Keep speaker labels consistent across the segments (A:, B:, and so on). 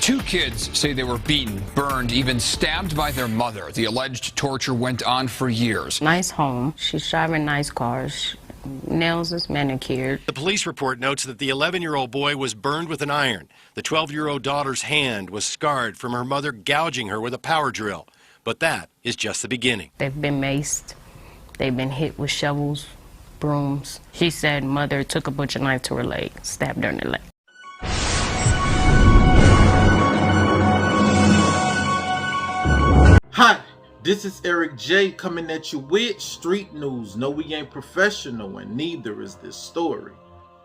A: Two kids say they were beaten, burned, even stabbed by their mother. The alleged torture went on for years.
B: Nice home. She's driving nice cars. Nails is manicured.
C: The police report notes that the 11-year-old boy was burned with an iron. The 12-year-old daughter's hand was scarred from her mother gouging her with a power drill. But that is just the beginning.
B: They've been maced. They've been hit with shovels, brooms. She said mother took a butcher knife to her leg, stabbed her in the leg.
D: Hi, this is Eric J coming at you with street news. No, we ain't professional, and neither is this story.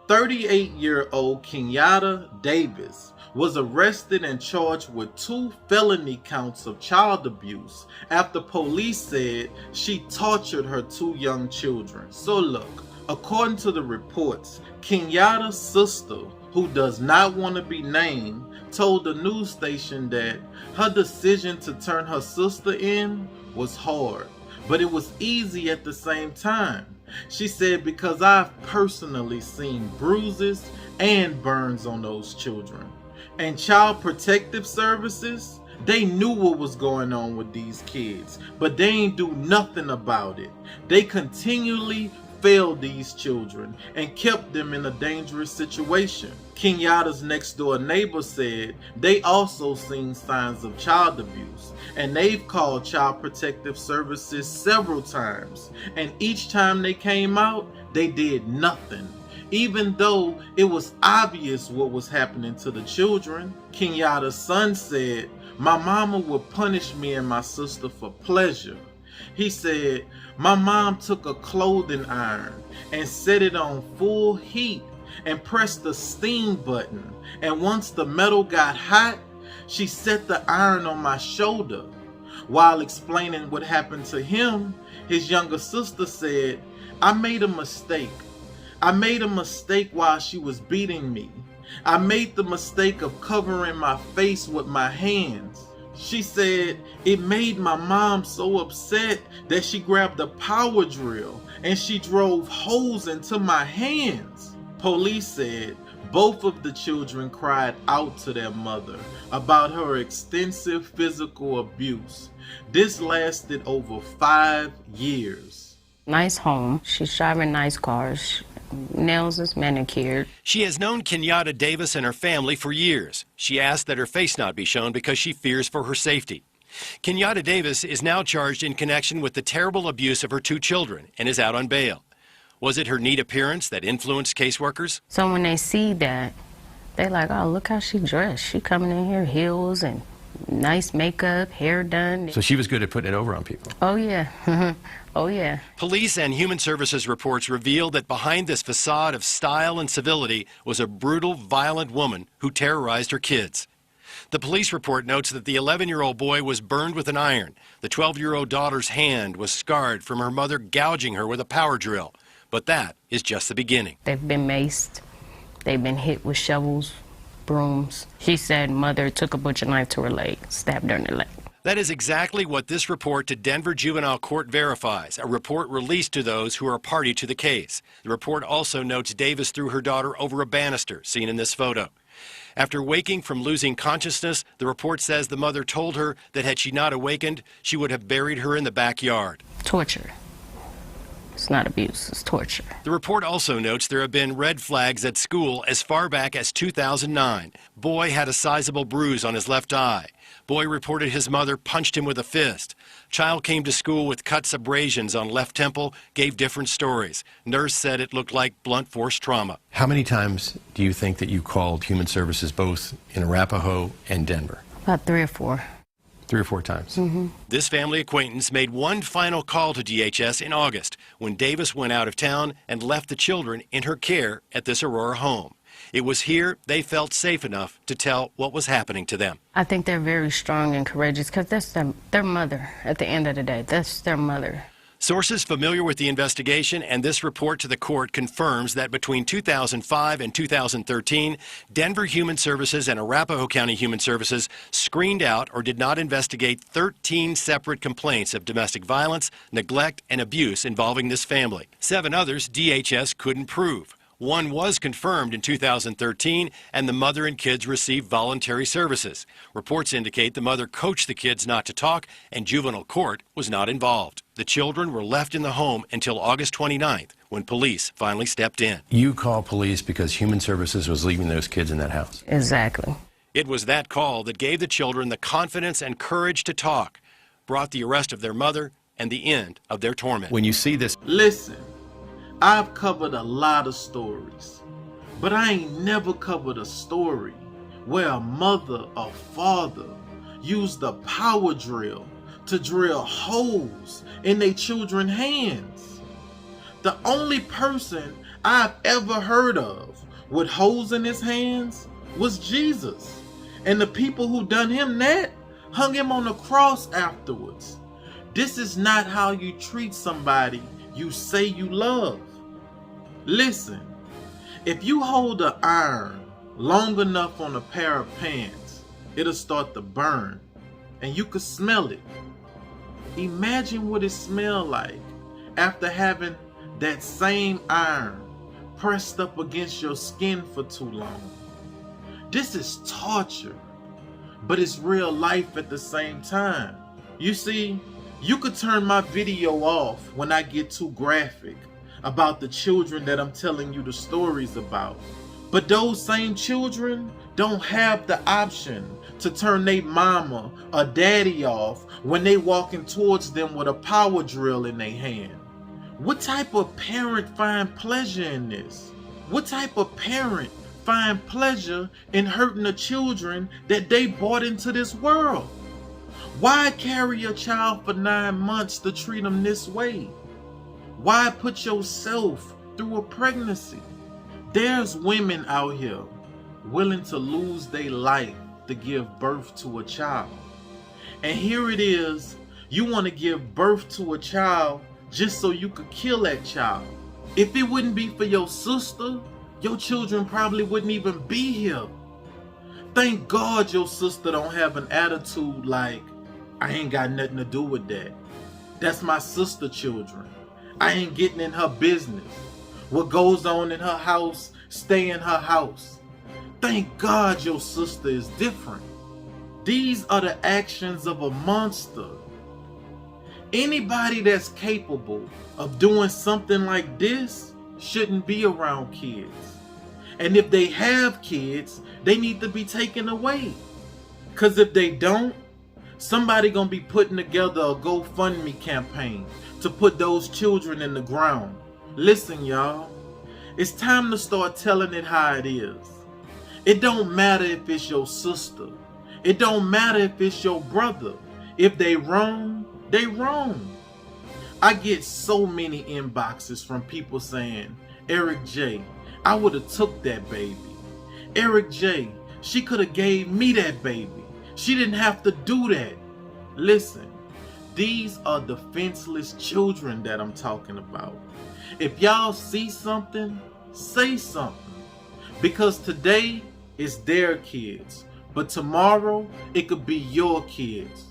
D: 38-year-old Kenyatta Davis was arrested and charged with 2 felony counts of child abuse after police said she tortured her 2 young children. So look, according to the reports, Kenyatta's sister, who does not want to be named, told the news station that her decision to turn her sister in was hard, but it was easy at the same time. She said, because I've personally seen bruises and burns on those children. And Child Protective Services, they knew what was going on with these kids, but they ain't do nothing about it. They continually failed these children and kept them in a dangerous situation. Kenyatta's next door neighbor said they also seen signs of child abuse, and they've called Child Protective Services several times, and each time they came out, they did nothing. Even though it was obvious what was happening to the children. Kenyatta's son said, "My mama would punish me and my sister for pleasure." He said, "My mom took a clothing iron and set it on full heat and pressed the steam button. And once the metal got hot, she set the iron on my shoulder." While explaining what happened to him, his younger sister said, "I made a mistake. I made a mistake while she was beating me. I made the mistake of covering my face with my hands." She said, "It made my mom so upset that she grabbed a power drill and she drove holes into my hands." Police said both of the children cried out to their mother about her extensive physical abuse. This lasted over 5 years.
B: Nice home. She's driving nice cars. Nails is manicured.
C: She has known Kenyatta Davis and her family for years. She asked that her face not be shown because she fears for her safety. Kenyatta Davis is now charged in connection with the terrible abuse of her 2 children and is out on bail. Was it her neat appearance that influenced caseworkers?
B: So when they see that, they like, oh, look how she dressed. She coming in here, heels and nice makeup, hair done.
E: So she was good at putting it over on people.
B: Oh, yeah. Oh, yeah.
C: Police and Human Services reports reveal that behind this facade of style and civility was a brutal, violent woman who terrorized her kids. The police report notes that the 11-year-old boy was burned with an iron. The 12-year-old daughter's hand was scarred from her mother gouging her with a power drill. But that is just the beginning.
B: They've been maced. They've been hit with shovels, brooms. She said mother took a butcher knife to her leg, stabbed her in the leg.
C: That is exactly what this report to Denver Juvenile Court verifies, a report released to those who are party to the case. The report also notes Davis threw her daughter over a banister, seen in this photo. After waking from losing consciousness, the report says the mother told her that had she not awakened, she would have buried her in the backyard.
B: Torture. It's not abuse, it's torture.
C: The report also notes there have been red flags at school as far back as 2009. Boy had a sizable bruise on his left eye. Boy reported his mother punched him with a fist. Child came to school with cuts, abrasions on left temple, gave different stories. Nurse said it looked like blunt force trauma.
E: How many times do you think that you called Human Services both in Arapahoe and Denver?
B: About 3 or 4.
E: 3 or 4 times.
C: This family acquaintance made one final call to DHS in August when Davis went out of town and left the children in her care at this Aurora home. It was here they felt safe enough to tell what was happening to them.
B: I think they're very strong and courageous because that's their mother at the end of the day. That's their mother.
C: Sources familiar with the investigation and this report to the court confirms that between 2005 and 2013, Denver Human Services and Arapahoe County Human Services screened out or did not investigate 13 separate complaints of domestic violence, neglect, and abuse involving this family. 7 others DHS couldn't prove. One was confirmed in 2013, and the mother and kids received voluntary services. Reports indicate the mother coached the kids not to talk, and juvenile court was not involved. The children were left in the home until August 29th, when police finally stepped in.
E: You called police because Human Services was leaving those kids in that house.
B: Exactly.
C: It was that call that gave the children the confidence and courage to talk, brought the arrest of their mother, and the end of their torment.
E: When you see this,
D: Listen, I've covered a lot of stories, but I ain't never covered a story where a mother or father used a power drill to drill holes in their children's hands. The only person I've ever heard of with holes in his hands was Jesus. And the people who done him that hung him on the cross afterwards. This is not how you treat somebody you say you love. Listen, if you hold an iron long enough on a pair of pants, it'll start to burn and you could smell it. Imagine what it smelled like after having that same iron pressed up against your skin for too long. This is torture, but it's real life at the same time. You see, you could turn my video off when I get too graphic about the children that I'm telling you the stories about. But those same children don't have the option to turn their mama or daddy off when they walking towards them with a power drill in their hand. What type of parent find pleasure in this? What type of parent find pleasure in hurting the children that they brought into this world? Why carry a child for 9 months to treat them this way? Why put yourself through a pregnancy? There's women out here willing to lose their life to give birth to a child. And here it is, you want to give birth to a child just so you could kill that child. If it wouldn't be for your sister, your children probably wouldn't even be here. Thank God your sister don't have an attitude like, I ain't got nothing to do with that. That's my sister children. I ain't getting in her business. What goes on in her house, stay in her house. Thank God your sister is different. These are the actions of a monster. Anybody that's capable of doing something like this shouldn't be around kids. And if they have kids, they need to be taken away. Because if they don't, somebody gonna be putting together a GoFundMe campaign to put those children in the ground. Listen, y'all, it's time to start telling it how it is. It don't matter if it's your sister. It don't matter if it's your brother. If they wrong, they wrong. I get so many inboxes from people saying, Eric J, I would have took that baby. Eric J, she could have gave me that baby. She didn't have to do that. Listen, these are defenseless children that I'm talking about. If y'all see something, say something. Because today is their kids, but tomorrow it could be your kids.